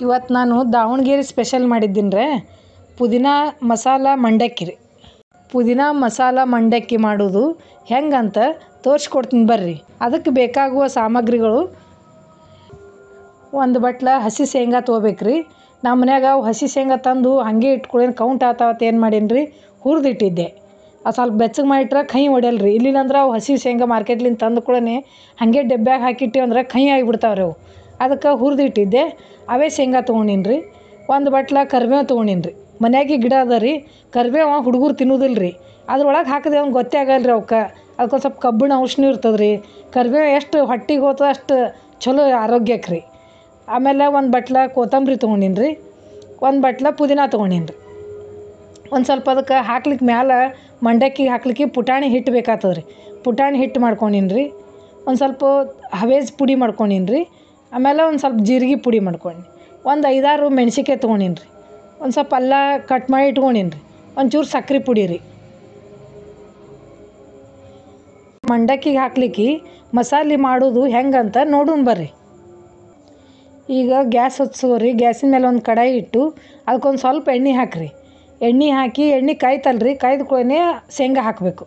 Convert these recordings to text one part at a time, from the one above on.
ಇವತ್ತು ನಾನು ದಾವಣಗೆರೆ ಸ್ಪೆಷಲ್ ಮಾಡಿದ್ದೀನಿ ರೀ. ಪುದೀನ ಮಸಾಲ ಮಂಡಕ್ಕಿ ರೀ. ಪುದೀನ ಮಸಾಲ ಮಂಡಕ್ಕಿ ಮಾಡೋದು ಹೆಂಗಂತ ತೋರಿಸ್ಕೊಡ್ತೀನಿ ಬರ್ರಿ. ಅದಕ್ಕೆ ಬೇಕಾಗುವ ಸಾಮಗ್ರಿಗಳು: ಒಂದು ಬಟ್ಲ ಹಸಿ ಶೇಂಗಾ ತೊಗೋಬೇಕ್ರಿ. ನಮ್ಮ ಮನ್ಯಾಗ ಹಸಿ ಶೇಂಗಾ ತಂದು ಹಾಗೆ ಇಟ್ಕೊಳ್ಳೇನು ಕೌಂಟ್ ಆತಾವತ್ತು ಏನು ಮಾಡೀನಿ ರೀ, ಹುರಿದಿಟ್ಟಿದ್ದೆ. ಅದು ಸ್ವಲ್ಪ ಬೆಚ್ಚಗೆ ಮಾಡಿಟ್ರೆ ಕೈ ಒಡೆಯಲ್ರಿ. ಇಲ್ಲಿಲ್ಲಂದ್ರೆ ಅವು ಹಸಿ ಶೇಂಗಾ ಮಾರ್ಕೆಟ್ಲಿಂದ ತಂದು ಕೂಡಲೇ ಹಾಗೆ ಡಬ್ಬ್ಯಾಗ ಹಾಕಿಟ್ಟಿವಿ ಅಂದ್ರೆ ಕೈ ಆಗಿಬಿಡ್ತಾವ್ರಿ ಅವು. ಅದಕ್ಕೆ ಹುರಿದಿಟ್ಟಿದ್ದೆ. ಅವೇ ಶೇಂಗಾ ತೊಗೊಂಡೀನಿ ರೀ. ಒಂದು ಬಟ್ಲ ಕರಿಬೇವು ತೊಗೊಂಡೀನಿ ರೀ. ಮನ್ಯಾಗೆ ಗಿಡ ಅದ ರೀ. ಕರಿಬೇವು ಹುಡುಗರು ತಿನ್ನೋದಿಲ್ಲ ರೀ. ಅದ್ರೊಳಗೆ ಹಾಕಿದೆ ಅವ್ನು ಗೊತ್ತೇ ಆಗಲ್ಲ ರೀ ಅವಕ್ಕೆ. ಅದಕ್ಕೊಂದು ಸ್ವಲ್ಪ ಕಬ್ಬಿಣ ಔಷಧಿ ಇರ್ತದೆ ರೀ. ಕರಿಬೇವು ಎಷ್ಟು ಹೊಟ್ಟಿಗೆ ಹೋಗ್ತದೆ ಅಷ್ಟು ಚಲೋ ಆರೋಗ್ಯಕ್ಕೆ ರೀ. ಆಮೇಲೆ ಒಂದು ಬಟ್ಲ ಕೊತ್ತಂಬರಿ ತೊಗೊಂಡೀನಿ ರೀ. ಒಂದು ಬಟ್ಲ ಪುದೀನ ತೊಗೊಂಡೀನಿ ರೀ. ಒಂದು ಸ್ವಲ್ಪ ಅದಕ್ಕೆ ಹಾಕ್ಲಿಕ್ಕೆ ಮ್ಯಾಲೆ ಮಂಡಕ್ಕಿಗೆ ಹಾಕ್ಲಿಕ್ಕೆ ಪುಟಾಣಿ ಹಿಟ್ಟು ಬೇಕಾಗ್ತದೆ ರೀ. ಪುಟಾಣಿ ಹಿಟ್ಟು ಮಾಡ್ಕೊಂಡೀನಿ ರೀ. ಒಂದು ಸ್ವಲ್ಪ ಹವೇಜ್ ಪುಡಿ ಮಾಡ್ಕೊಂಡೀನಿ ರೀ. ಆಮೇಲೆ ಒಂದು ಸ್ವಲ್ಪ ಜೀರಿಗೆ ಪುಡಿ ಮಾಡ್ಕೊಂಡಿ. ಒಂದು 5-6 ಮೆಣ್ಸಿನ್ಕಾಯಿ ತೊಗೊಂಡೀನಿ ರೀ. ಒಂದು ಸ್ವಲ್ಪ ಅಲ್ಲ ಕಟ್ ಮಾಡಿ ಇಟ್ಕೊಂಡೀನಿ ರೀ. ಒಂಚೂರು ಸಕ್ರೆ ಪುಡಿ ರೀ. ಮಂಡಕ್ಕಿಗೆ ಹಾಕ್ಲಿಕ್ಕೆ ಮಸಾಲೆ ಮಾಡೋದು ಹೆಂಗಂತ ನೋಡೋಣ ಬರ್ರಿ. ಈಗ ಗ್ಯಾಸ್ ಹಚ್ಕೋರಿ. ಗ್ಯಾಸಿನ ಮೇಲೆ ಒಂದು ಕಡಾಯಿ ಇಟ್ಟು ಅದಕ್ಕೊಂದು ಸ್ವಲ್ಪ ಎಣ್ಣೆ ಹಾಕಿರಿ. ಎಣ್ಣೆ ಹಾಕಿ ಎಣ್ಣೆ ಕಾಯ್ತಲ್ರಿ, ಕಾಯ್ದ ಕೂಡಲೇ ಶೇಂಗಾ ಹಾಕಬೇಕು.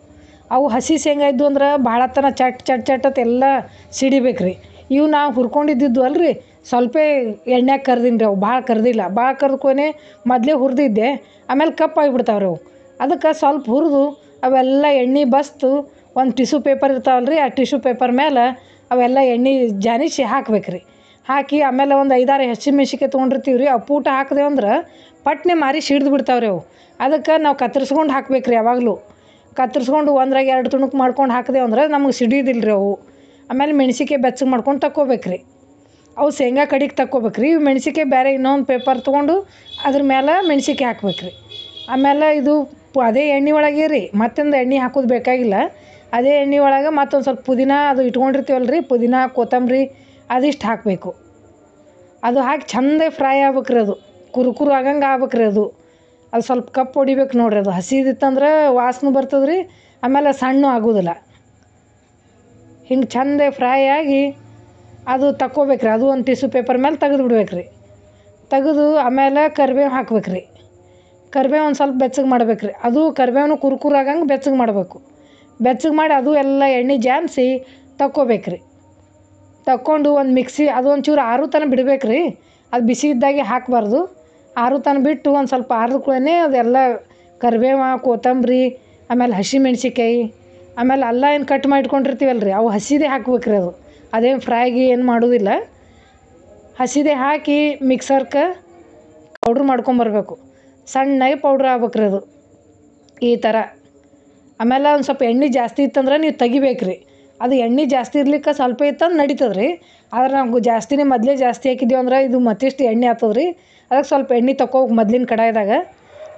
ಅವು ಹಸಿ ಶೇಂಗಾ ಇದ್ದು ಅಂದ್ರೆ ಭಾಳ ತನ ಚಟ್ ಚಟ್ ಚಟ್ ಅಂತ ಎಲ್ಲ ಸಿಡಿಬೇಕು ರೀ. ಇವು ನಾವು ಹುರ್ಕೊಂಡಿದ್ದು ಅಲ್ರಿ, ಸ್ವಲ್ಪ ಎಣ್ಣೆಗೆ ಕರ್ದೀನಿ ರೀ. ಅವು ಭಾಳ ಕರ್ದಿಲ್ಲ. ಭಾಳ ಕರ್ದ್ಕೊನೆ ಮೊದಲೇ ಹುರಿದಿದ್ದೆ. ಆಮೇಲೆ ಕಪ್ಪಾಗಿಬಿಡ್ತಾವ್ರಿ ಅವು. ಅದಕ್ಕೆ ಸ್ವಲ್ಪ ಹುರಿದು ಅವೆಲ್ಲ ಎಣ್ಣೆ ಬಸ್ತು ಒಂದು ಟಿಶ್ಯೂ ಪೇಪರ್ ಇರ್ತಾವಲ್ರಿ, ಆ ಟಿಶ್ಯೂ ಪೇಪರ್ ಮೇಲೆ ಅವೆಲ್ಲ ಎಣ್ಣೆ ಜಾನಿಸಿ ಹಾಕ್ಬೇಕು ರೀ. ಹಾಕಿ ಆಮೇಲೆ ಒಂದು 5-6 ಹಸಿಮೆಣ್ಸಿನ್ಕಾಯಿ ತೊಗೊಂಡಿರ್ತೀವಿ ರೀ. ಅವು ಪೂಟ ಹಾಕಿದೆವು ಅಂದ್ರೆ ಪಟ್ನೆ ಮಾರಿ ಸಿಡ್ದು ಬಿಡ್ತಾವ್ರಿ ಅವು. ಅದಕ್ಕೆ ನಾವು ಕತ್ತರಿಸ್ಕೊಂಡು ಹಾಕ್ಬೇಕು ರೀ. ಯಾವಾಗಲೂ ಕತ್ತರಿಸ್ಕೊಂಡು 1-2 ತುಣುಕು ಮಾಡ್ಕೊಂಡು ಹಾಕಿದೆವು ಅಂದ್ರೆ ನಮಗೆ ಸಿಡಿಯೋದಿಲ್ಲ ರೀ ಅವು. ಆಮೇಲೆ ಮೆಣ್ಸಿನ್ಕಾಯಿ ಬೆಚ್ಚಗೆ ಮಾಡ್ಕೊಂಡು ತಕ್ಕೋಬೇಕು ರೀ. ಅವು ಶೇಂಗಾ ಕಡೆಗೆ ತಕ್ಕೋಬೇಕು ರೀ. ಇವು ಮೆಣ್ಸಿನ್ಕಾಯಿ ಬೇರೆ ಇನ್ನೊಂದು ಪೇಪರ್ ತೊಗೊಂಡು ಅದ್ರ ಮೇಲೆ ಮೆಣ್ಸಿನ್ಕಾಯಿ ಹಾಕ್ಬೇಕು ರೀ. ಆಮೇಲೆ ಇದು ಅದೇ ಎಣ್ಣೆ ಒಳಗೆ ರೀ, ಮತ್ತೊಂದು ಎಣ್ಣೆ ಹಾಕೋದು ಬೇಕಾಗಿಲ್ಲ. ಅದೇ ಎಣ್ಣೆ ಒಳಗೆ ಮತ್ತೊಂದು ಸ್ವಲ್ಪ ಪುದೀನ ಅದು ಇಟ್ಕೊಂಡಿರ್ತೀವಲ್ರಿ, ಪುದೀನ ಕೊತ್ತಂಬರಿ ಅದಿಷ್ಟು ಹಾಕಬೇಕು. ಅದು ಹಾಕಿ ಚೆಂದ ಫ್ರೈ ಆಗ್ಬೇಕು ರೀ. ಅದು ಕುರುಕುರು ಆಗಂಗೆ ಆಗ್ಬೇಕು ರೀ. ಅದು ಸ್ವಲ್ಪ ಕಪ್ಪು ಹೊಡಿಬೇಕು ನೋಡಿರಿ. ಅದು ಹಸಿದಿತ್ತಂದ್ರೆ ವಾಸನೆ ಬರ್ತದೆ ರೀ. ಆಮೇಲೆ ಸಣ್ಣ ಆಗೋದಿಲ್ಲ. ಹಿಂಗೆ ಚೆಂದ ಫ್ರೈ ಆಗಿ ಅದು ತಕ್ಕೋಬೇಕು ರೀ. ಅದು ಒಂದು ಟಿಶ್ಯೂ ಪೇಪರ್ ಮೇಲೆ ತೆಗೆದು ಬಿಡ್ಬೇಕು ರೀ. ತೆಗೆದು ಆಮೇಲೆ ಕರಿಬೇವು ಹಾಕ್ಬೇಕು ರೀ. ಕರಿಬೇವು ಒಂದು ಸ್ವಲ್ಪ ಬೆಚ್ಚಗೆ ಮಾಡ್ಬೇಕು ರೀ. ಅದು ಕರಿಬೇವನು ಕುರುಕುರು ಆಗಂಗೆ ಬೆಚ್ಚಗೆ ಮಾಡಬೇಕು. ಬೆಚ್ಚಗೆ ಮಾಡಿ ಅದು ಎಲ್ಲ ಎಣ್ಣೆ ಜಾಮಿಸಿ ತಕ್ಕೋಬೇಕು ರೀ. ತಕ್ಕೊಂಡು ಒಂದು ಮಿಕ್ಸಿ ಅದು ಒಂಚೂರು ಆರೋ ತನಕ ಬಿಡ್ಬೇಕು ರೀ. ಅದು ಬಿಸಿ ಇದ್ದಾಗೆ ಹಾಕಬಾರ್ದು. ಆರೋ ತನಕ ಬಿಟ್ಟು ಒಂದು ಸ್ವಲ್ಪ ಆರಿದ ಕೂಡಲೇ ಅದೆಲ್ಲ ಕರಿಬೇವು, ಕೊತ್ತಂಬರಿ, ಆಮೇಲೆ ಹಸಿಮೆಣ್ಸಿನ್ಕಾಯಿ, ಆಮೇಲೆ ಅಲ್ಲ ಏನು ಕಟ್ ಮಾಡಿ ಇಟ್ಕೊಂಡಿರ್ತೀವಲ್ಲ ರೀ, ಅವು ಹಸಿದೇ ಹಾಕ್ಬೇಕು ರೀ. ಅದು ಅದೇನು ಫ್ರೈಗೆ ಏನು ಮಾಡೋದಿಲ್ಲ. ಹಸಿದೇ ಹಾಕಿ ಮಿಕ್ಸರ್ಗೆ ಪೌಡ್ರ್ ಮಾಡ್ಕೊಂಬರ್ಬೇಕು. ಸಣ್ಣಗೆ ಪೌಡ್ರ್ ಆಗ್ಬೇಕು ರೀ ಅದು ಈ ಥರ. ಆಮೇಲೆ ಒಂದು ಸ್ವಲ್ಪ ಎಣ್ಣೆ ಜಾಸ್ತಿ ಇತ್ತಂದ್ರೆ ನೀವು ತೆಗಿಬೇಕು ರೀ. ಅದು ಎಣ್ಣೆ ಜಾಸ್ತಿ ಇರ್ಲಿಕ್ಕೆ ಸ್ವಲ್ಪ ಇತ್ತಂದ್ರೆ ನಡೀತದೆ ರೀ. ಆದ್ರೆ ನಾವು ಜಾಸ್ತಿನೇ ಮೊದಲೇ ಜಾಸ್ತಿ ಹಾಕಿದ್ದೀವಿ ಅಂದ್ರೆ ಇದು ಮತ್ತಿಷ್ಟು ಎಣ್ಣೆ ಆಗ್ತದೆ ರೀ. ಅದಕ್ಕೆ ಸ್ವಲ್ಪ ಎಣ್ಣೆ ತಗೋಬೇಕು ಮೊದ್ಲಿನ ಕಡಾಯಿದಾಗ.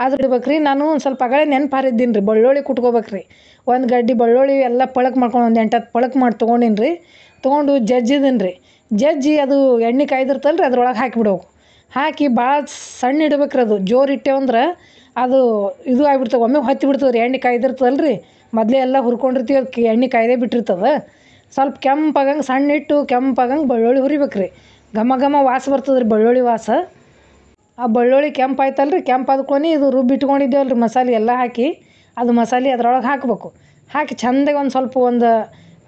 ಅದು ಇಡ್ಬೇಕು ರೀ. ನಾನು ಒಂದು ಸ್ವಲ್ಪ ಆಗಲೇ ನೆನ್ಪು ಹಾರಿದ್ದೀನಿ ರೀ. ಬೆಳ್ಳುಳ್ಳಿ ಕುಟ್ಕೋಬೇಕು ರೀ. ಒಂದು ಗಡ್ಡೆ ಬೆಳ್ಳುಳ್ಳಿ ಎಲ್ಲ ಪಳಕ್ ಮಾಡ್ಕೊಂಡು ಒಂದು 8-10 ಪಳಕ್ ಮಾಡಿ ತೊಗೊಂಡೀನಿ ರೀ. ತೊಗೊಂಡು ಜಜ್ಜಿದ್ದೀನಿ ರೀ. ಜಜ್ಜಿ ಅದು ಎಣ್ಣೆ ಕಾಯ್ದಿರ್ತಲ್ಲ ರೀ, ಅದ್ರೊಳಗೆ ಹಾಕಿಬಿಡ್ಬೇಕು. ಹಾಕಿ ಭಾಳ ಸಣ್ಣ ಇಡ್ಬೇಕು ರೀ. ಅದು ಜೋರು ಇಟ್ಟೇವಂದ್ರೆ ಅದು ಇದು ಆಗಿಬಿಡ್ತವೆ. ಒಮ್ಮೆ ಹೊತ್ತಿ ಬಿಡ್ತದೆ ರೀ. ಎಣ್ಣೆ ಕಾಯ್ದಿರ್ತದಲ್ಲ ರೀ, ಮೊದಲೇ ಎಲ್ಲ ಹುರ್ಕೊಂಡಿರ್ತೀವಿ, ಅದಕ್ಕೆ ಎಣ್ಣೆ ಕಾಯ್ದೇ ಬಿಟ್ಟಿರ್ತದೆ. ಸ್ವಲ್ಪ ಕೆಂಪಾಗಂಗೆ ಸಣ್ಣ ಇಟ್ಟು ಕೆಂಪಾಗಂಗೆ ಬೆಳ್ಳುಳ್ಳಿ ಹುರಿಬೇಕು ರೀ. ಘಮ ಘಮ ವಾಸ ಬರ್ತದೆ ರೀ ಬೆಳ್ಳುಳ್ಳಿ ವಾಸ. ಆ ಬೆಳ್ಳುಳ್ಳಿ ಕೆಂಪು ಆಯ್ತಲ್ಲ ರೀ, ಕೆಂಪು ಆದ್ಕೊಂಡು ಇದು ರುಬ್ಬಿಟ್ಕೊಂಡಿದ್ದೇವಲ್ಲ ರೀ ಮಸಾಲೆ ಎಲ್ಲ ಹಾಕಿ, ಅದು ಮಸಾಲೆ ಅದ್ರೊಳಗೆ ಹಾಕಬೇಕು. ಹಾಕಿ ಚೆಂದಾಗಿ ಒಂದು ಸ್ವಲ್ಪ ಒಂದು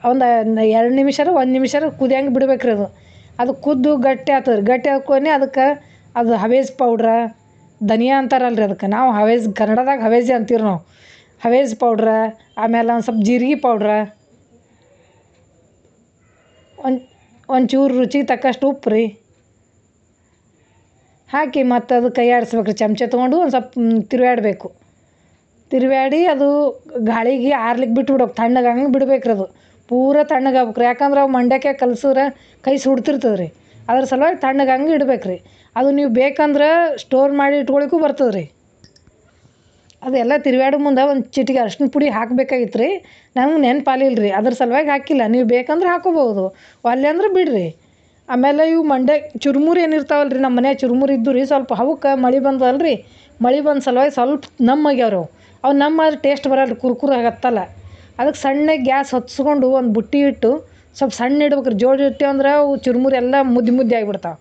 2 ನಿಮಿಷ 1 ನಿಮಿಷ ಕುದಿಯಂಗೆ ಬಿಡ್ಬೇಕು ರೀ. ಅದು ಕುದ್ದು ಗಟ್ಟಿ ಆಗ್ತದೆ ರೀ. ಗಟ್ಟಿ ಆದ್ಕೊಂಡು ಅದಕ್ಕೆ ಅದು ಹವೇಜ್ ಪೌಡ್ರ, ಧನಿಯಾ ಅಂತಾರಲ್ಲ ರೀ ಅದಕ್ಕೆ, ನಾವು ಹವೇಜ್ ಕನ್ನಡದಾಗ ಹವೇಜೆ ಅಂತೀವಿ ನಾವು. ಹವೇಜ್ ಪೌಡ್ರ, ಆಮೇಲೆ ಒಂದು ಸ್ವಲ್ಪ ಜೀರಿಗೆ ಪೌಡ್ರ, ಒಂಚೂರು ರುಚಿಗೆ ತಕ್ಕಷ್ಟು ಉಪ್ಪು ರೀ ಹಾಕಿ ಮತ್ತು ಅದು ಕೈ ಆಡಿಸ್ಬೇಕು ರೀ. ಚಮಚ ತೊಗೊಂಡು ಒಂದು ಸ್ವಲ್ಪ ತಿರುವಾಡಬೇಕು. ತಿರುವಾಡಿ ಅದು ಗಾಳಿಗೆ ಆರ್ಲಿಕ್ಕೆ ಬಿಟ್ಬಿಡ್ಬೇಕು. ತಣ್ಣಗಂಗೆ ಬಿಡ್ಬೇಕು ರೀ. ಅದು ಪೂರ ತಣ್ಣಗಾಗ್ಬೇಕು ರೀ. ಯಾಕಂದ್ರೆ ಅವು ಮಂಡಕ್ಕಿ ಕಲಸಿದ್ರೆ ಕೈ ಸುಡ್ತಿರ್ತದೆ ರೀ. ಅದ್ರ ಸಲುವಾಗಿ ತಣ್ಣಗಂಗೆ ಇಡ್ಬೇಕು ರೀ. ಅದು ನೀವು ಬೇಕಂದ್ರೆ ಸ್ಟೋರ್ ಮಾಡಿ ಇಟ್ಕೊಳಿಕ್ಕೂ ಬರ್ತದೆ ರೀ. ಅದೆಲ್ಲ ತಿರುವಾಡೋ ಮುಂದೆ ಒಂದು ಚಿಟಿಕೆ ಅರಿಶಿನ ಪುಡಿ ಹಾಕಬೇಕಾಗಿತ್ತು ರೀ. ನನಗೆ ನೆನಪಾಲಿಲ್ಲ ರೀ. ಅದ್ರ ಸಲುವಾಗಿ ಹಾಕಿಲ್ಲ. ನೀವು ಬೇಕಂದ್ರೆ ಹಾಕೋಬೋದು, ಒಲ್ಲೆ ಅಂದ್ರೆ ಬಿಡಿರಿ. ಆಮೇಲೆ ಇವು ಚುರುಮುರಿ ಏನಿರ್ತಾವಲ್ಲ ರೀ, ನಮ್ಮ ಮನ್ಯಾಗ ಚುರುಮುರಿ ಇದ್ದು ರೀ. ಸ್ವಲ್ಪ ಅವಕ್ಕೆ ಮಳೆ ಬಂದಲ್ಲ ರೀ, ಮಳೆ ಬಂದ ಸಲುವಾಗಿ ಸ್ವಲ್ಪ ನಮ್ಮಾಗ್ಯಾವ್ರಿ ಅವು ನಮ್ಮ ಟೇಸ್ಟ್ ಬರಲ್ಲ ರೀ, ಕುರ್ಕುರು ಆಗತ್ತಲ್ಲ. ಅದಕ್ಕೆ ಸಣ್ಣಗೆ ಗ್ಯಾಸ್ ಹಚ್ಕೊಂಡು ಒಂದು ಬುಟ್ಟಿ ಇಟ್ಟು ಸ್ವಲ್ಪ ಸಣ್ಣ ಇಡ್ಬೇಕು ರೀ. ಜೋಡಿ ಇಟ್ಟೇವಂದ್ರೆ ಅವು ಚುರುಮುರಿ ಎಲ್ಲ ಮುದ್ದೆ ಮುದ್ದೆ ಆಗಿಬಿಡ್ತಾವೆ.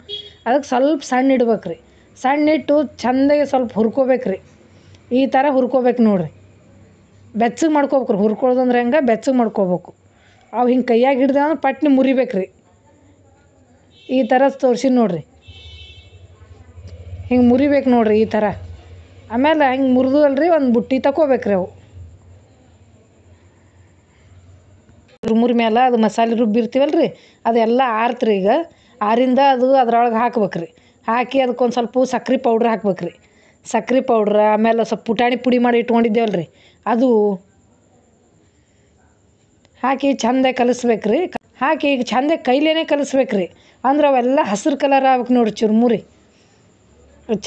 ಅದಕ್ಕೆ ಸ್ವಲ್ಪ ಸಣ್ಣ ಇಡ್ಬೇಕು ರೀ. ಸಣ್ಣ ಇಟ್ಟು ಚೆಂದಾಗಿ ಸ್ವಲ್ಪ ಹುರ್ಕೋಬೇಕು ರೀ. ಈ ಥರ ಹುರ್ಕೋಬೇಕು ನೋಡಿರಿ. ಬೆಚ್ಚಗೆ ಮಾಡ್ಕೋಬೇಕು ರೀ. ಹುರ್ಕೊಳ್ಳೋದಂದ್ರೆ ಹೆಂಗೆ ಬೆಚ್ಚಗೆ ಮಾಡ್ಕೋಬೇಕು. ಅವು ಹಿಂಗೆ ಕೈಯಾಗ ಹಿಡ್ದೆ ಅಂದ್ರೆ ಪಟ್ನೆ ಮುರಿಬೇಕು ರೀ. ಈ ಥರ ತೋರ್ಸಿನಿ ನೋಡಿರಿ. ಹಿಂಗೆ ಮುರಿಬೇಕು ನೋಡಿರಿ ಈ ಥರ. ಆಮೇಲೆ ಹಿಂಗೆ ಮುರಿದು ಅಲ್ರಿ ಒಂದು ಬುಟ್ಟಿ ತಗೋಬೇಕು ರೀ. ಅವು ಚುರುಮುರಿ ಮೇಲೆ ಅದು ಮಸಾಲೆ ರುಬ್ಬಿರ್ತೀವಲ್ಲ ರೀ, ಅದೆಲ್ಲ ಆರ್ತ್ರಿ. ಈಗ ಆರಿಂದ ಅದು ಅದ್ರೊಳಗೆ ಹಾಕ್ಬೇಕು ರೀ. ಹಾಕಿ ಅದಕ್ಕೊಂದು ಸ್ವಲ್ಪ ಸಕ್ರೆ ಪೌಡ್ರ್ ಹಾಕ್ಬೇಕು ರೀ. ಸಕ್ರೆ ಪೌಡ್ರ, ಆಮೇಲೆ ಸ್ವಲ್ಪ ಪುಟಾಣಿ ಪುಡಿ ಮಾಡಿ ಇಟ್ಕೊಂಡಿದ್ದೇವಲ್ಲ ರೀ, ಅದು ಹಾಕಿ ಚೆಂದಾಗಿ ಕಲಿಸ್ಬೇಕು ರೀ. ಹಾಕಿ ಈಗ ಚೆಂದಾಗಿ ಕೈಲೇನೆ ಕಲಿಸ್ಬೇಕು ರೀ. ಅಂದ್ರೆ ಅವೆಲ್ಲ ಹಸಿರು ಕಲರ್ ಆಗ್ಬೇಕು ನೋಡಿರಿ ಚುರುಮುರಿ.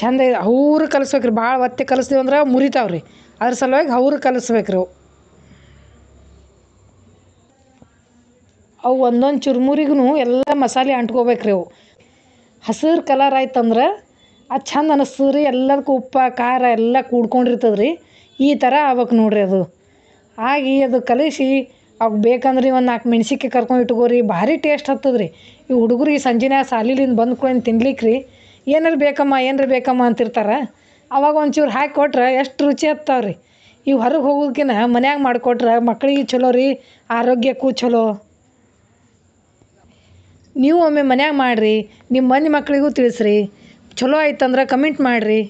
ಚೆಂದಾಗಿ ಹೌರು ಕಲಿಸ್ಬೇಕು ರೀ. ಭಾಳ ಒತ್ತೆ ಕಲಿಸ್ತೀವಿ ಅಂದ್ರೆ ಮುರಿತಾವೆ ರೀ. ಅದ್ರ ಸಲುವಾಗಿ ಹೌರು ಕಲಿಸ್ಬೇಕು ರೀ. ಅವು ಒಂದೊಂದು ಚುರುಮುರಿಗೂ ಎಲ್ಲ ಮಸಾಲೆ ಅಂಟ್ಕೋಬೇಕು ರೀ. ಅವು ಹಸಿರು ಕಲರ್ ಆಯ್ತಂದ್ರೆ ಅದು ಚೆಂದ ಅನ್ನಿಸ್ತದೆ ರೀ. ಎಲ್ಲದಕ್ಕೂ ಉಪ್ಪು ಖಾರ ಎಲ್ಲ ಕೂಡ್ಕೊಂಡಿರ್ತದೆ ರೀ. ಈ ಥರ ಆಗ್ಬೇಕು ನೋಡಿರಿ ಅದು. ಆಗಿ ಅದು ಕಲಿಸಿ ಅವ್ಕೆ ಬೇಕಂದ್ರೆ ಒಂದು 4 ಮೆಣ್ಸಿನ್ಕಾಯಿ ಕರ್ಕೊಂಡು ಇಟ್ಕೋರಿ. ಭಾರಿ ಟೇಸ್ಟ್ ಹತ್ತದ ರೀ. ಈ ಹುಡುಗರಿಗೆ ಸಂಜೆನೇ ಸಾಲಿಲಿಂದ ಬಂದ್ಕೊಂಡು ತಿನ್ಲಿಕ್ಕೆ ರೀ, ಏನಾರು ಬೇಕಮ್ಮ ಅಂತಿರ್ತಾರೆ. ಅವಾಗ ಒಂಚೂರು ಹಾಕಿ ಕೊಟ್ರೆ ಎಷ್ಟು ರುಚಿ ಹತ್ತಾವ ರೀ. ಇವು ಹೊರಗೆ ಹೋಗೋದಕ್ಕಿಂತ ಮನ್ಯಾಗ ಮಾಡಿಕೊಟ್ರೆ ಮಕ್ಳಿಗೆ ಚಲೋ ರೀ, ಆರೋಗ್ಯಕ್ಕೂ ಚಲೋ. ನೀವು ಒಮ್ಮೆ ಮನ್ಯಾಗ ಮಾಡಿರಿ, ನಿಮ್ಮ ಮಂದಿ ಮಕ್ಕಳಿಗೂ ತಿಳಿಸ್ರಿ. ಚಲೋ ಆಯ್ತಂದ್ರೆ ಕಮೆಂಟ್ ಮಾಡಿರಿ.